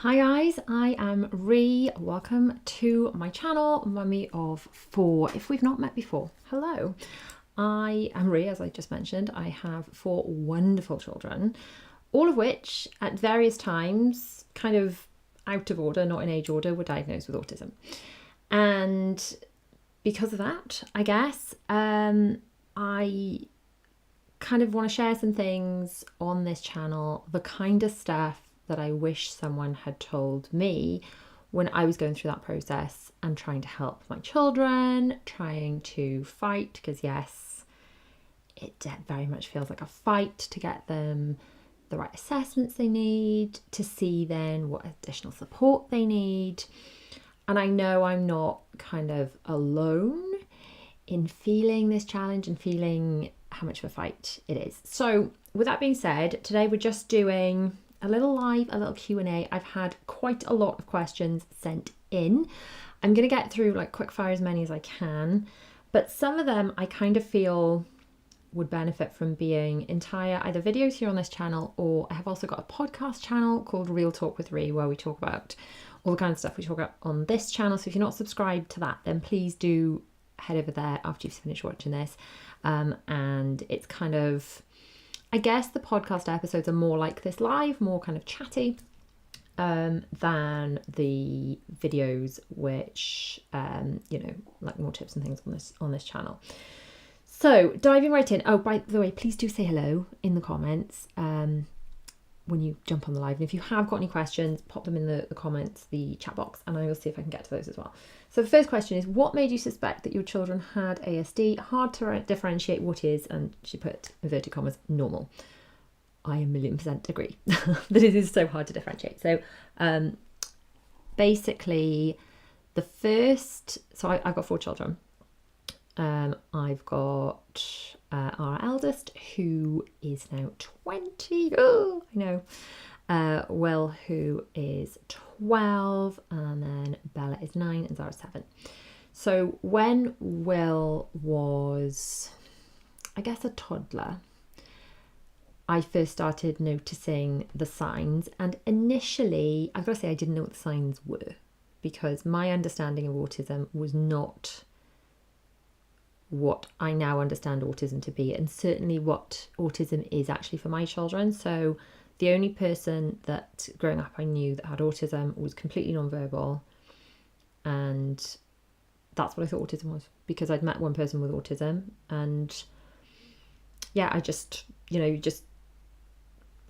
Hi guys, I am Ree. Welcome to my channel, Mummy of Four. If we've not met before, hello. I am Ree, as I just mentioned. I have four wonderful children, all of which at various times, kind of out of order, not in age order, were diagnosed with autism. And because of that, I guess, I kind of want to share some things on this channel, the kind of stuff that I wish someone had told me when I was going through that process and trying to help my children, trying to fight, because yes, it very much feels like a fight to get them the right assessments they need, to see then what additional support they need. And I know I'm not kind of alone in feeling this challenge and feeling how much of a fight it is. So with that being said, today we're just doing a little live, a little Q&A. I've had quite a lot of questions sent in. I'm going to get through like quick fire as many as I can, but some of them I kind of feel would benefit from being entire either videos here on this channel, or I have also got a podcast channel called Real Talk with Ree, where we talk about all the kind of stuff we talk about on this channel. So if you're not subscribed to that, then please do head over there after you've finished watching this. And it's kind of, I guess the podcast episodes are more like this live, more kind of chatty than the videos, which, like more tips and things on this channel. So diving right in. Oh, by the way, please do say hello in the comments when you jump on the live. And if you have got any questions, pop them in the comments, the chat box, and I will see if I can get to those as well. So the first question is, what made you suspect that your children had ASD? Hard to differentiate what is, and she put inverted commas, normal. I a million% agree that it is so hard to differentiate. So basically the first, so I've got four children. I've got our eldest, who is now 20. Oh, I know. Will, who is 12, and then Bella is 9 and Zara's 7. So when Will was, I guess, a toddler, I first started noticing the signs, and initially, I've got to say, I didn't know what the signs were, because my understanding of autism was not what I now understand autism to be, and certainly what autism is actually for my children. So the only person that growing up I knew that had autism was completely nonverbal, and that's what I thought autism was, because I'd met one person with autism. And yeah, I just, when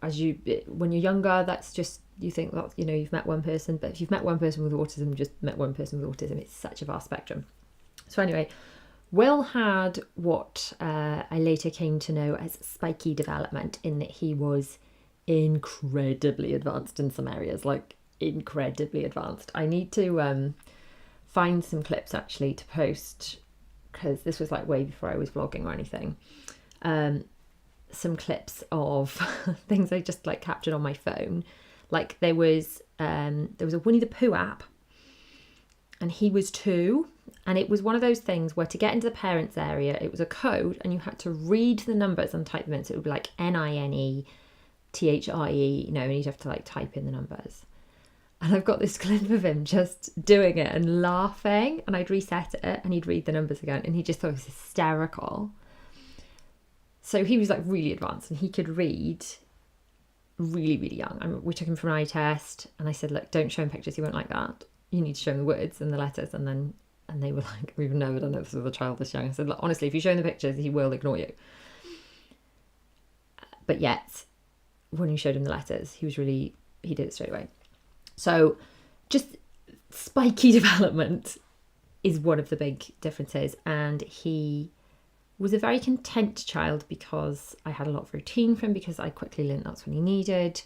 you're younger, that's just, you think that, you've met one person, but if you've met one person with autism, you just met one person with autism. It's such a vast spectrum. So anyway, Will had what I later came to know as spiky development, in that he was incredibly advanced in some areas, like incredibly advanced. I need to find some clips actually to post, because this was like way before I was vlogging or anything. Some clips of things I just like captured on my phone. Like there was a Winnie the Pooh app, and he was 2. And it was one of those things where to get into the parents area, it was a code and you had to read the numbers and type them in. So it would be like NINETHIE, and you'd have to like type in the numbers. And I've got this clip of him just doing it and laughing, and I'd reset it and he'd read the numbers again, and he just thought it was hysterical. So he was like really advanced, and he could read really, really young. We took him for an eye test, and I said, look, don't show him pictures, he won't like that. You need to show him the words and the letters. And they were like, we've never done this with a child this young. I said, look, honestly, if you show him the pictures, he will ignore you. But yet, when you showed him the letters, he did it straight away. So just spiky development is one of the big differences. And he was a very content child, because I had a lot of routine for him, because I quickly learned that's what he needed.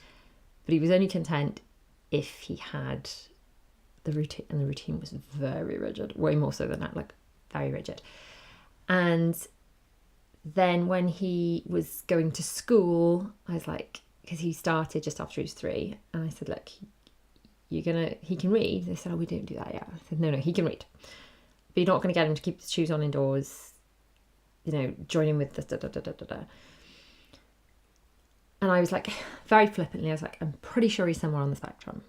But he was only content if he had the routine, and the routine was very rigid, way more so than that, like very rigid. And then when he was going to school, I was like, because he started just after he was 3, and I said, look, he can read. They said, oh, we don't do that yet. I said, no, he can read, but you're not going to get him to keep his shoes on indoors, join in with the da. And I was like, very flippantly, I was like, I'm pretty sure he's somewhere on the spectrum.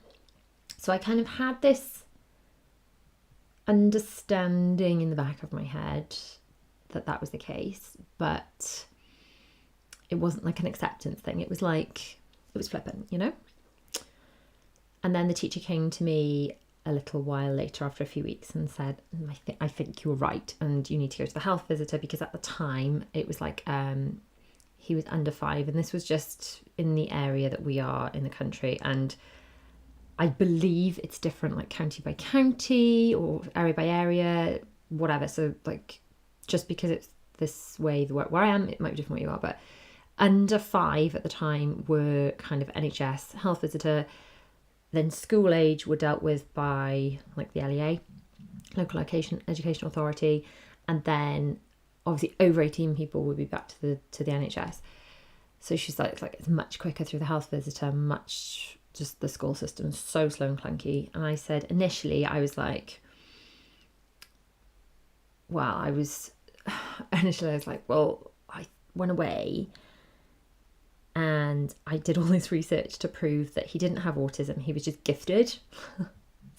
So I kind of had this understanding in the back of my head that was the case, but it wasn't like an acceptance thing. It was like, it was flippant, you know? And then the teacher came to me a little while later after a few weeks and said, I think you were right and you need to go to the health visitor, because at the time it was like he was under 5 and this was just in the area that we are in the country, and I believe it's different like county by county or area by area, whatever. So like just because it's this way where I am, it might be different where you are, but under 5 at the time were kind of NHS health visitor. Then school age were dealt with by like the LEA, local education authority, and then obviously over 18 people would be back to the NHS. So she's like it's much quicker through the health visitor, much just the school system is so slow and clunky. And I said initially I was like, well, I was like, well, I went away and I did all this research to prove that he didn't have autism. He was just gifted. So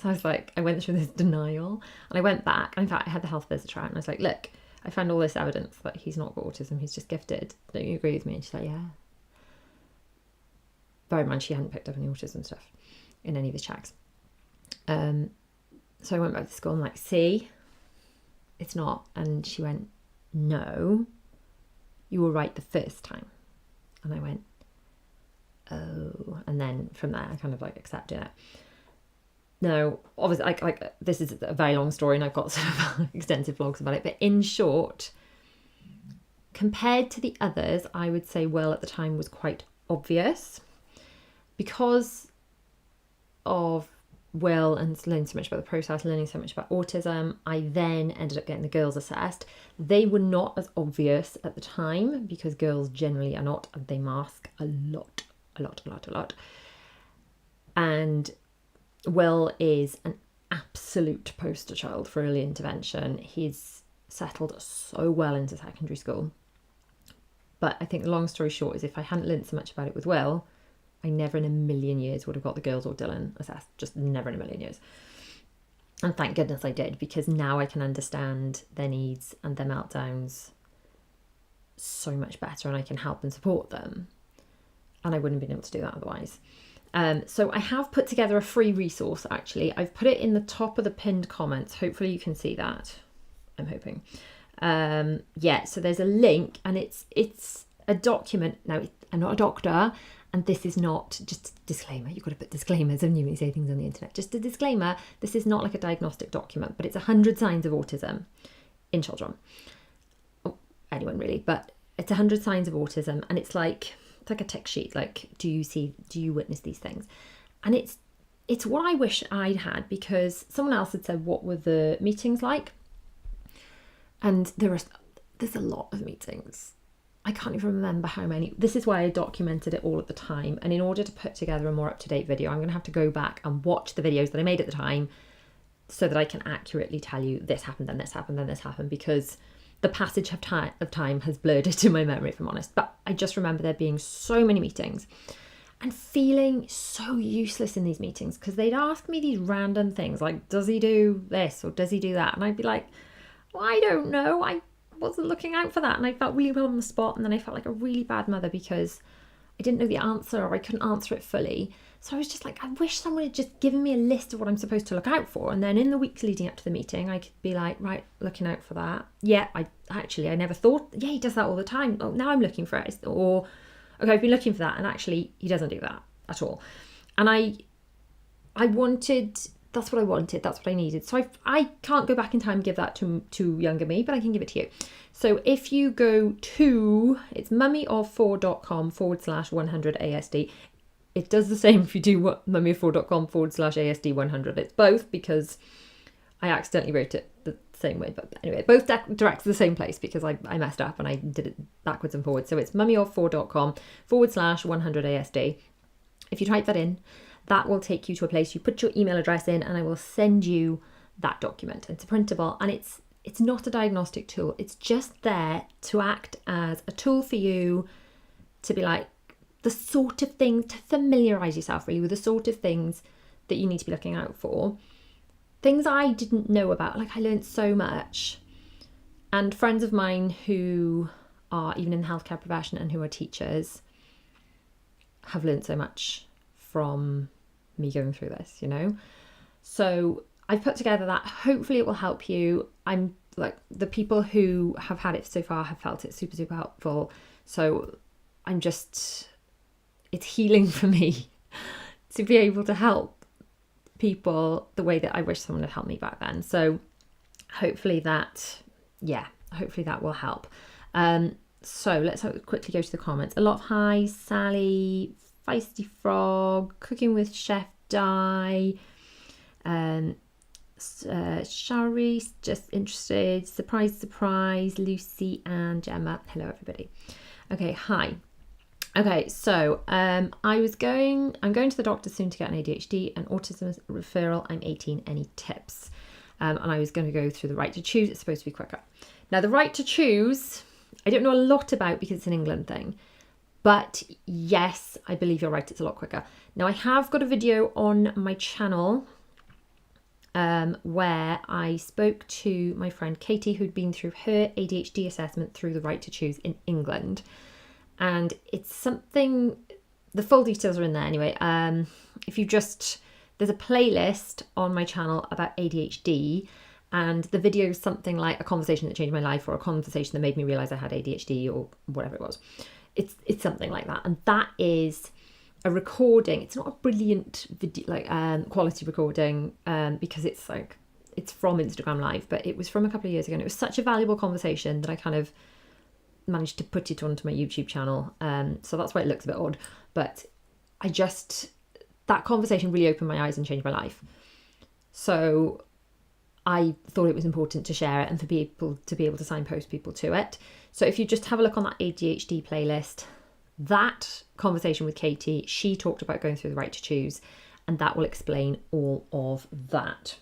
I was like, I went through this denial and I went back. And in fact, I had the health visitor out and I was like, look, I found all this evidence that he's not got autism. He's just gifted. Don't you agree with me? And she's like, yeah. Bear in mind, she hadn't picked up any autism stuff in any of his checks. So I went back to school and like, see, it's not. And she went, no, you were right the first time. And I went, oh. And then from there, I kind of like accepted it. No, obviously, like this is a very long story and I've got sort of extensive vlogs about it. But in short, compared to the others, I would say Will at the time was quite obvious. Because of Will and learning so much about the process, learning so much about autism, I then ended up getting the girls assessed. They were not as obvious at the time because girls generally are not, and they mask a lot. And Will is an absolute poster child for early intervention. He's settled so well into secondary school. But I think the long story short is if I hadn't learned so much about it with Will, I never in a million years would have got the girls or Dylan assessed. Just never in a million years. And thank goodness I did, because now I can understand their needs and their meltdowns so much better and I can help and support them. And I wouldn't have been able to do that otherwise. So I have put together a free resource, actually. I've put it in the top of the pinned comments. Hopefully you can see that. I'm hoping. Yeah, so there's a link and it's a document. Now, I'm not a doctor. And this is not, just a disclaimer, you've got to put disclaimers when you say things on the internet. Just a disclaimer, this is not like a diagnostic document, but it's 100 signs of autism in children. Oh, anyone really, but it's 100 signs of autism and it's like a tick sheet, like, do you witness these things? And it's what I wish I'd had, because someone else had said, what were the meetings like? And there's a lot of meetings. I can't even remember how many. This is why I documented it all at the time. And in order to put together a more up-to-date video, I'm going to have to go back and watch the videos that I made at the time so that I can accurately tell you this happened, then this happened, then this happened, because the passage of time has blurred it in my memory, if I'm honest. But I just remember there being so many meetings and feeling so useless in these meetings, because they'd ask me these random things like, does he do this or does he do that? And I'd be like, well, I don't know. I wasn't looking out for that, and I felt really well on the spot, and then I felt like a really bad mother because I didn't know the answer or I couldn't answer it fully. So I was just like, I wish someone had just given me a list of what I'm supposed to look out for, and then in the weeks leading up to the meeting I could be like, right, looking out for that. Yeah, I never thought, yeah, he does that all the time. Oh, now I'm looking for it. Or okay, I've been looking for that and actually he doesn't do that at all. And I wanted, that's what I wanted, that's what I needed. So I can't go back in time and give that to younger me, but I can give it to you. So if you go to, it's mummyof4.com/100ASD. It does the same if you do mummyof4.com/ASD100. It's both, because I accidentally wrote it the same way. But anyway, both direct to the same place because I messed up and I did it backwards and forwards. So it's mummyof4.com/100ASD. If you type that in, that will take you to a place. You put your email address in and I will send you that document. It's printable and it's not a diagnostic tool. It's just there to act as a tool for you to be like the sort of thing, to familiarise yourself really with the sort of things that you need to be looking out for. Things I didn't know about, like I learned so much. And friends of mine who are even in the healthcare profession and who are teachers have learned so much from me going through this, you know. So I've put together that. Hopefully it will help you. I'm like, the people who have had it so far have felt it super, super helpful. So it's healing for me to be able to help people the way that I wish someone had helped me back then. So hopefully that will help. So let's quickly go to the comments. A lot of highs. Sally, Feisty Frog, Cooking with Chef Di, Shari, just interested, surprise, Lucy and Gemma. Hello everybody. Okay, hi. Okay, so I'm going to the doctor soon to get an ADHD and autism referral. I'm 18. Any tips? And I was going to go through the right to choose. It's supposed to be quicker. Now, the right to choose, I don't know a lot about because it's an England thing. But yes, I believe you're right. It's a lot quicker. Now, I have got a video on my channel where I spoke to my friend Katie, who'd been through her ADHD assessment through the right to choose in England. And it's something, the full details are in there anyway. There's a playlist on my channel about ADHD, and the video is something like a conversation that changed my life, or a conversation that made me realize I had ADHD, or whatever it was. It's something like that. And that is a recording. It's not a brilliant video, quality recording, because it's from Instagram Live, but it was from a couple of years ago, and it was such a valuable conversation that I kind of managed to put it onto my YouTube channel. So that's why it looks a bit odd, but that conversation really opened my eyes and changed my life. So I thought it was important to share it and for people to be able to signpost people to it. So if you just have a look on that ADHD playlist, that conversation with Katie, she talked about going through the right to choose, and that will explain all of that.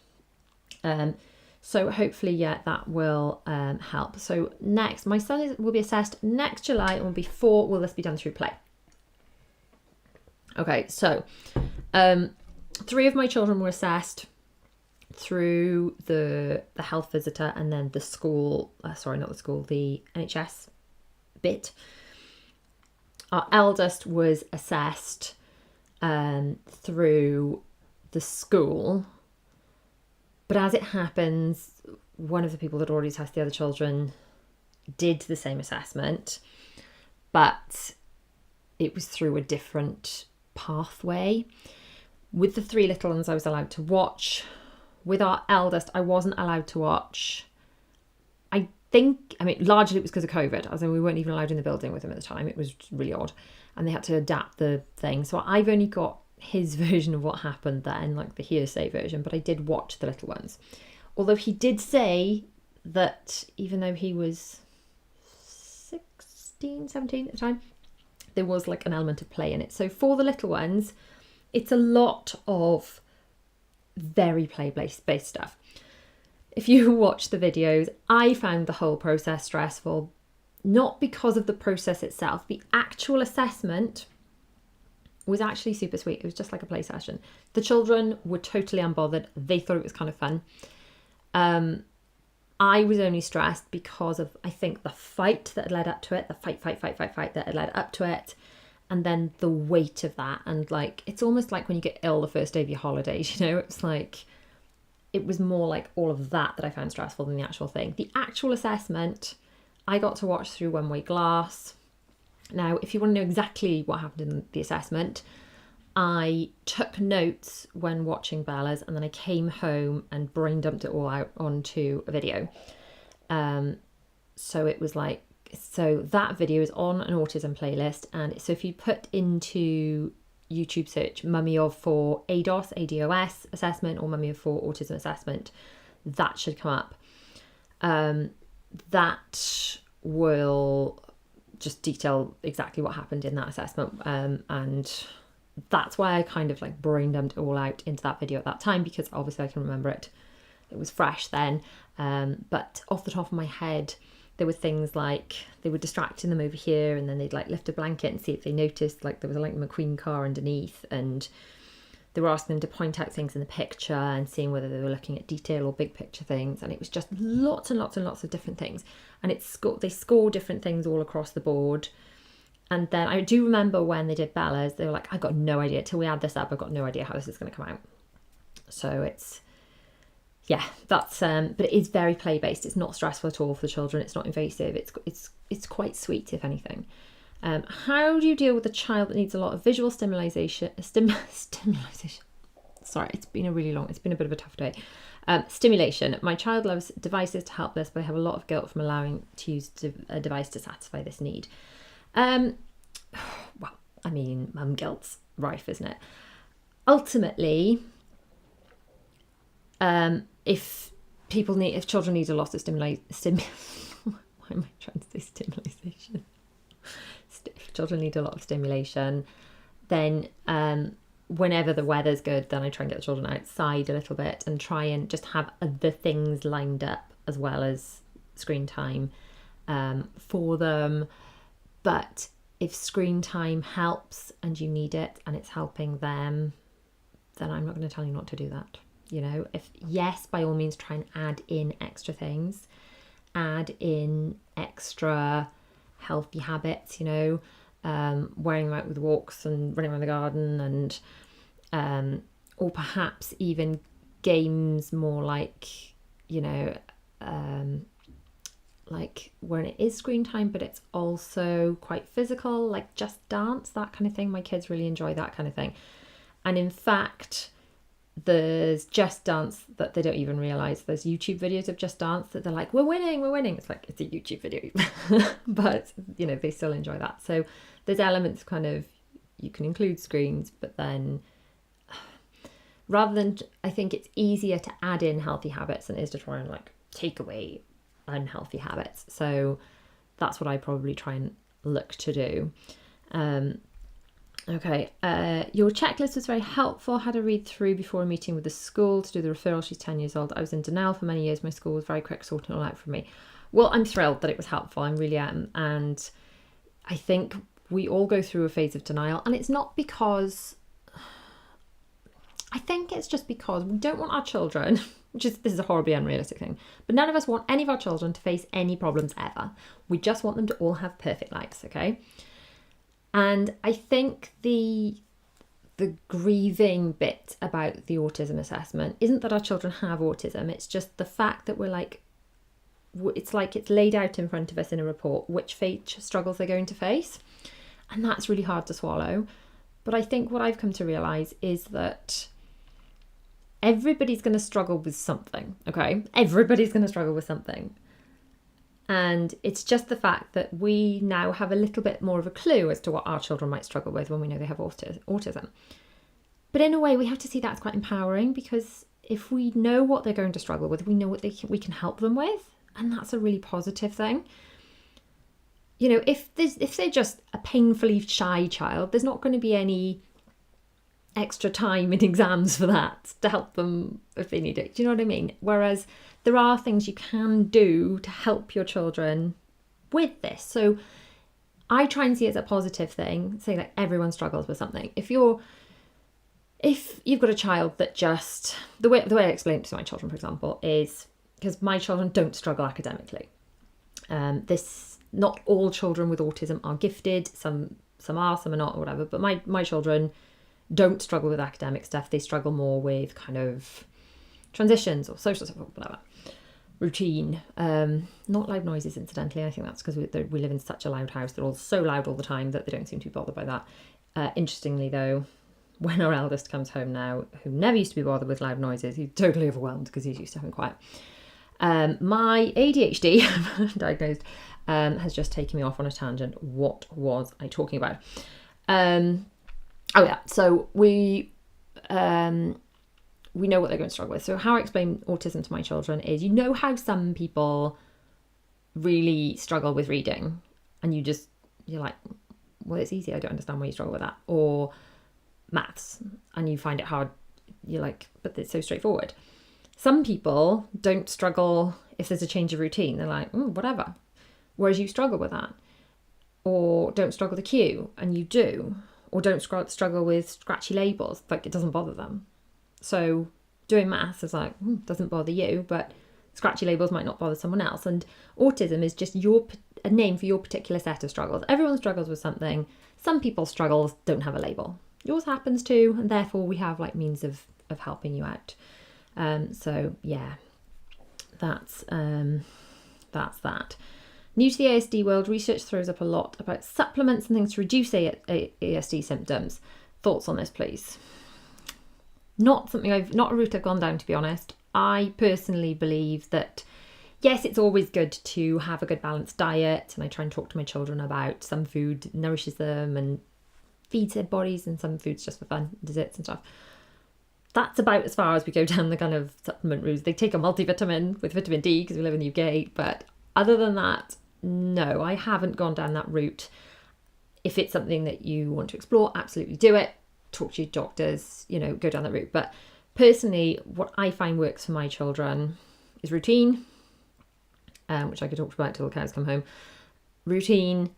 So hopefully, that will help. So next, my son will be assessed next July, and will this be done through play? Okay, so 3 of my children were assessed through the health visitor, and then the school, the NHS bit. Our eldest was assessed through the school, but as it happens, one of the people that already tested the other children did the same assessment, but it was through a different pathway. With the 3 little ones, I was allowed to watch. With our eldest, I wasn't allowed to watch. Largely it was because of COVID, as in we weren't even allowed in the building with him at the time. It was really odd, and they had to adapt the thing. So I've only got his version of what happened then, like the hearsay version, but I did watch the little ones. Although he did say that even though he was 16, 17 at the time, there was like an element of play in it. So for the little ones, it's a lot of very play-based stuff. If you watch the videos, I found the whole process stressful, not because of the process itself. The actual assessment was actually super sweet. It was just like a play session. The children were totally unbothered. They thought it was kind of fun. I was only stressed because of, I think, the fight that had led up to it, the fight that had led up to it, and then the weight of that. And like, it's almost like when you get ill the first day of your holidays, you know, it's like, it was more like all of that I found stressful than the actual thing. The actual assessment, I got to watch through one-way glass. Now, if you want to know exactly what happened in the assessment, I took notes when watching Bella's, and then I came home and brain dumped it all out onto a video. So it was like, so that video is on an autism playlist, and so if you put into YouTube search Mummy of 4 ADOS assessment or Mummy of 4 autism assessment, that should come up. That will just detail exactly what happened in that assessment, and that's why I kind of like brain dumped it all out into that video at that time, because obviously I can remember it was fresh then, but off the top of my head there were things like they were distracting them over here, and then they'd like lift a blanket and see if they noticed like there was like a McQueen car underneath, and they were asking them to point out things in the picture and seeing whether they were looking at detail or big picture things. And it was just lots and lots and lots of different things. And they score different things all across the board. And then I do remember when they did Bella's, they were like, I've got no idea. Till we add this up, I've got no idea how this is going to come out. So it's, yeah, that's, but it is very play-based. It's not stressful at all for the children. It's not invasive. It's quite sweet, if anything. How do you deal with a child that needs a lot of visual stimulation? Sorry, it's been a bit of a tough day. Stimulation. My child loves devices to help this, but I have a lot of guilt from allowing to use a device to satisfy this need. Well, I mean, mum guilt's rife, isn't it? Ultimately, if children need a lot of stimulation, why am I trying to say stimulation? If children need a lot of stimulation, then whenever the weather's good, then I try and get the children outside a little bit and try and just have other things lined up as well as screen time for them. But if screen time helps and you need it and it's helping them, then I'm not going to tell you not to do that. Yes, by all means, try and add in extra things, add in extra healthy habits, wearing them out with walks and running around the garden, and or perhaps even games more like like when it is screen time but it's also quite physical, like Just Dance, that kind of thing. My kids really enjoy that kind of thing. And in fact, there's Just Dance that they don't even realise. There's YouTube videos of Just Dance that they're like, we're winning. It's like, it's a YouTube video. But, they still enjoy that. So there's elements kind of, you can include screens, but then rather than, I think it's easier to add in healthy habits than it is to try and like take away unhealthy habits. So that's what I probably try and look to do. Okay, your checklist was very helpful. Had a read through before a meeting with the school to do the referral. She's 10 years old. I was in denial for many years. My school was very quick sorting it all out for me. Well, I'm thrilled that it was helpful. I really am. And I think we all go through a phase of denial. And it's not because... I think it's just because we don't want our children, this is a horribly unrealistic thing, but none of us want any of our children to face any problems ever. We just want them to all have perfect lives, okay? And I think the grieving bit about the autism assessment isn't that our children have autism. It's just the fact that it's like it's laid out in front of us in a report which struggles they're going to face. And that's really hard to swallow. But I think what I've come to realise is that everybody's going to struggle with something, okay? Everybody's going to struggle with something. And it's just the fact that we now have a little bit more of a clue as to what our children might struggle with when we know they have autism. But in a way, we have to see that as quite empowering, because if we know what they're going to struggle with, we know what we can help them with. And that's a really positive thing. If they're just a painfully shy child, there's not going to be any extra time in exams for that to help them if they need it. Do you know what I mean? Whereas there are things you can do to help your children with this. So I try and see it as a positive thing, saying that everyone struggles with something. If you've got a child that just, the way I explain it to my children, for example, is because my children don't struggle academically. Not all children with autism are gifted. Some are, some are not, or whatever. But my children don't struggle with academic stuff. They struggle more with kind of transitions or social stuff or whatever. Routine. Not loud noises, incidentally. I think that's because we live in such a loud house. They're all so loud all the time that they don't seem to be bothered by that. Interestingly, though, when our eldest comes home now, who never used to be bothered with loud noises, he's totally overwhelmed because he's used to having quiet. My ADHD, diagnosed, has just taken me off on a tangent. What was I talking about? So we know what they're going to struggle with. So how I explain autism to my children is, how some people really struggle with reading, and you're like, well, it's easy. I don't understand why you struggle with that. Or maths, and you find it hard. You're like, but it's so straightforward. Some people don't struggle if there's a change of routine. They're like, whatever. Whereas you struggle with that. Or don't struggle the cue, and you do. or don't struggle with scratchy labels. Like, it doesn't bother them. So doing maths is like, doesn't bother you, but scratchy labels might not bother someone else. And autism is just a name for your particular set of struggles. Everyone struggles with something. Some people's struggles don't have a label. Yours happens to, and therefore we have like means of helping you out. So yeah, that's that. New to the ASD world, research throws up a lot about supplements and things to reduce ASD symptoms. Thoughts on this, please? Not a route I've gone down, to be honest. I personally believe that, yes, it's always good to have a good balanced diet, and I try and talk to my children about some food nourishes them and feeds their bodies, and some food's just for fun, desserts and stuff. That's about as far as we go down the kind of supplement route. They take a multivitamin with vitamin D because we live in the UK, but other than that, no, I haven't gone down that route. If it's something that you want to explore, absolutely do it. Talk to your doctors, go down that route. But personally, what I find works for my children is routine, which I could talk about till the cows come home. Routine,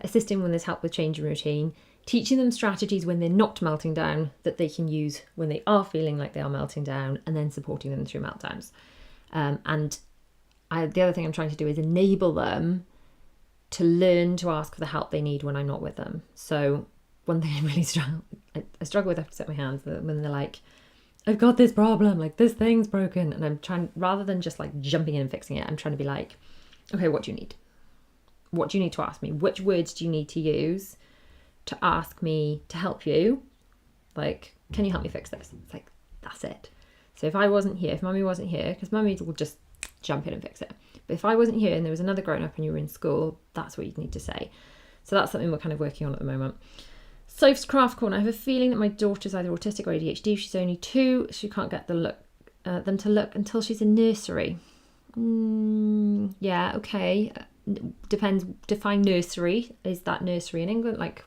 assisting when there's help with change in routine, teaching them strategies when they're not melting down that they can use when they are feeling like they are melting down, and then supporting them through meltdowns. The other thing I'm trying to do is enable them to learn to ask for the help they need when I'm not with them. So one thing I really struggle with, I have to set my hands, when they're like, I've got this problem, like this thing's broken, and I'm trying, rather than just like jumping in and fixing it, I'm trying to be like, okay, what do you need? What do you need to ask me? Which words do you need to use to ask me to help you? Like, can you help me fix this? It's like, that's it. So if mummy wasn't here, because mummy will just jump in and fix it. But if I wasn't here and there was another grown up and you were in school, that's what you'd need to say. So that's something we're kind of working on at the moment. Soph's Craft Corner. I have a feeling that my daughter's either autistic or ADHD. She's only 2. She can't get them to look until she's in nursery. Yeah, okay. Depends. Define nursery. Is that nursery in England, like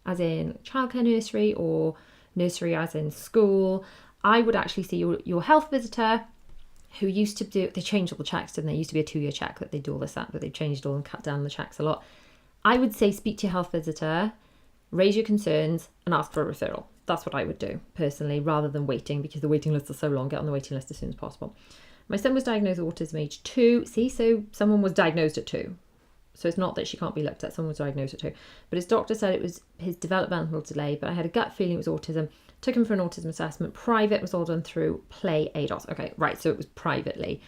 as in childcare nursery, or nursery as in school? I would actually see your health visitor, who used to they changed all the checks, didn't they? It used to be a 2-year check that they do all this at, but they've changed all and cut down the checks a lot. I would say speak to your health visitor, raise your concerns, and ask for a referral. That's what I would do personally, rather than waiting, because the waiting lists are so long. Get on the waiting list as soon as possible. My son was diagnosed with autism age 2. See, so someone was diagnosed at 2. So it's not that she can't be looked at. Someone was diagnosed at 2. But his doctor said it was his developmental delay, but I had a gut feeling it was autism. Took him for an autism assessment. Private, was all done through Play ADOS. Okay, right, so it was privately.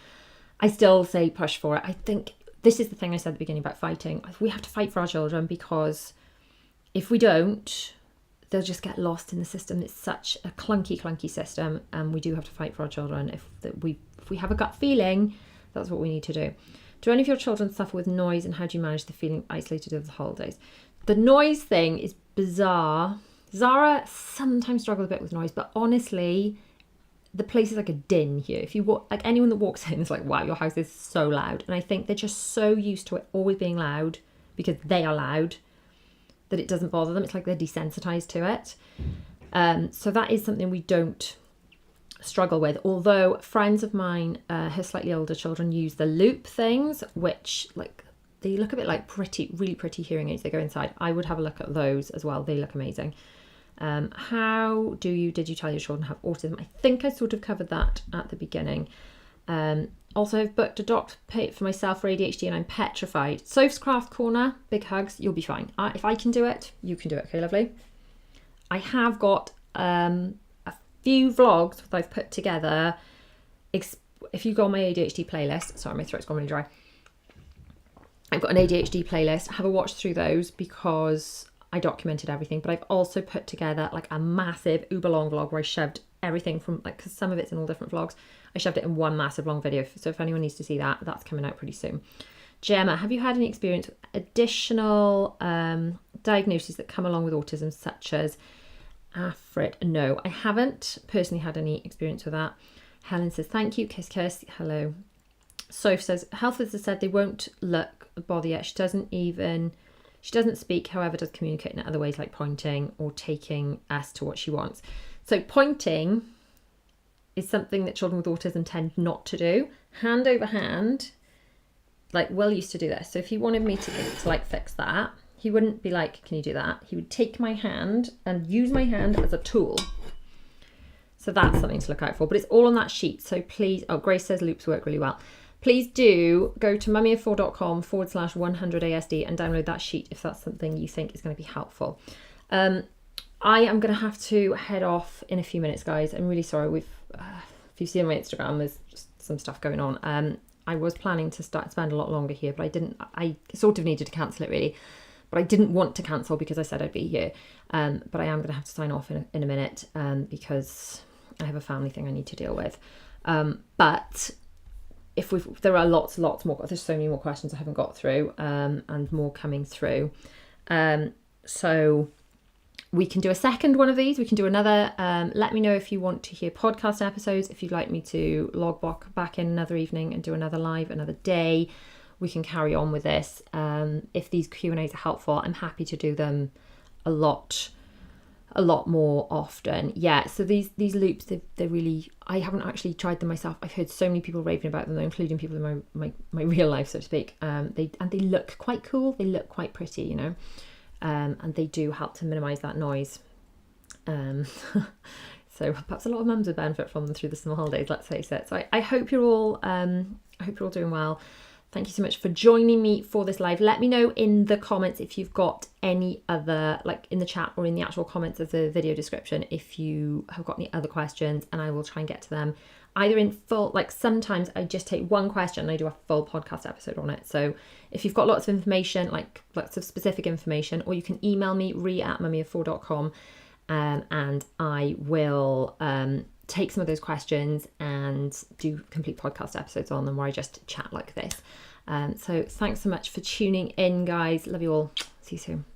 I still say push for it. I think this is the thing I said at the beginning about fighting. We have to fight for our children, because if we don't, they'll just get lost in the system. It's such a clunky system, and we do have to fight for our children. If we have a gut feeling, that's what we need to do. Do any of your children suffer with noise, and how do you manage the feeling isolated over the holidays? The noise thing is bizarre. Zara sometimes struggles a bit with noise, but honestly, the place is like a din here. If you walk, like anyone that walks in is like, wow, your house is so loud. And I think they're just so used to it always being loud, because they are loud, that it doesn't bother them. It's like they're desensitized to it. So that is something we don't struggle with. Although friends of mine, her slightly older children, use the loop things, which like they look a bit like really pretty hearing aids. They go inside. I would have a look at those as well. They look amazing. Did you tell your children have autism? I think I sort of covered that at the beginning. Also, I've booked a doctor for myself for ADHD, and I'm petrified. Soph's Craft Corner, big hugs. You'll be fine. If I can do it, you can do it. Okay, lovely. I have got a few vlogs that I've put together. If you go on my ADHD playlist, sorry, my throat's gone really dry. I've got an ADHD playlist. Have a watch through those, because I documented everything. But I've also put together like a massive uber long vlog where I shoved everything from, like, because some of it's in all different vlogs. I shoved it in one massive long video. So if anyone needs to see that, that's coming out pretty soon. Gemma, have you had any experience with additional diagnoses that come along with autism, such as Afrit? No, I haven't personally had any experience with that. Helen says, thank you. Kiss, kiss. Hello. Soph says, health visitor said they won't bother yet. She doesn't speak, however, does communicate in other ways, like pointing or taking us to what she wants. So pointing is something that children with autism tend not to do. Hand over hand, like Will used to do this. So if he wanted me to like fix that, He wouldn't be like, can you do that? He would take my hand and use my hand as a tool. So that's something to look out for. But it's all on that sheet. So please, Grace says loops work really well. Please do go to mummyof4.com/100ASD and download that sheet if that's something you think is going to be helpful. I am going to have to head off in a few minutes, guys. I'm really sorry. If you've seen my Instagram, there's just some stuff going on. I was planning to spend a lot longer here, but I didn't. I sort of needed to cancel it really, but I didn't want to cancel because I said I'd be here. But I am going to have to sign off in a minute because I have a family thing I need to deal with. But there are lots more. There's so many more questions I haven't got through, and more coming through. So we can do a second one of these. We can do another. Let me know if you want to hear podcast episodes. If you'd like me to log back in another evening and do another live another day, we can carry on with this. If these Q&As are helpful, I'm happy to do them a lot more often. Yeah, so these loops, they're really, I haven't actually tried them myself. I've heard so many people raving about them, including people in my real life, so to speak. They look quite cool. They look quite pretty, you know. And they do help to minimise that noise. So perhaps a lot of mums would benefit from them through the summer holidays, let's face it. So I hope you're all doing well. Thank you so much for joining me for this live. Let me know in the comments if you've got any other, like in the chat or in the actual comments of the video description, if you have got any other questions, and I will try and get to them either in full, like sometimes I just take one question and I do a full podcast episode on it. So if you've got lots of information, like lots of specific information, or you can email me, re@mummyof4.com, and I will take some of those questions and do complete podcast episodes on them where I just chat like this. So thanks so much for tuning in, guys. Love you all. See you soon.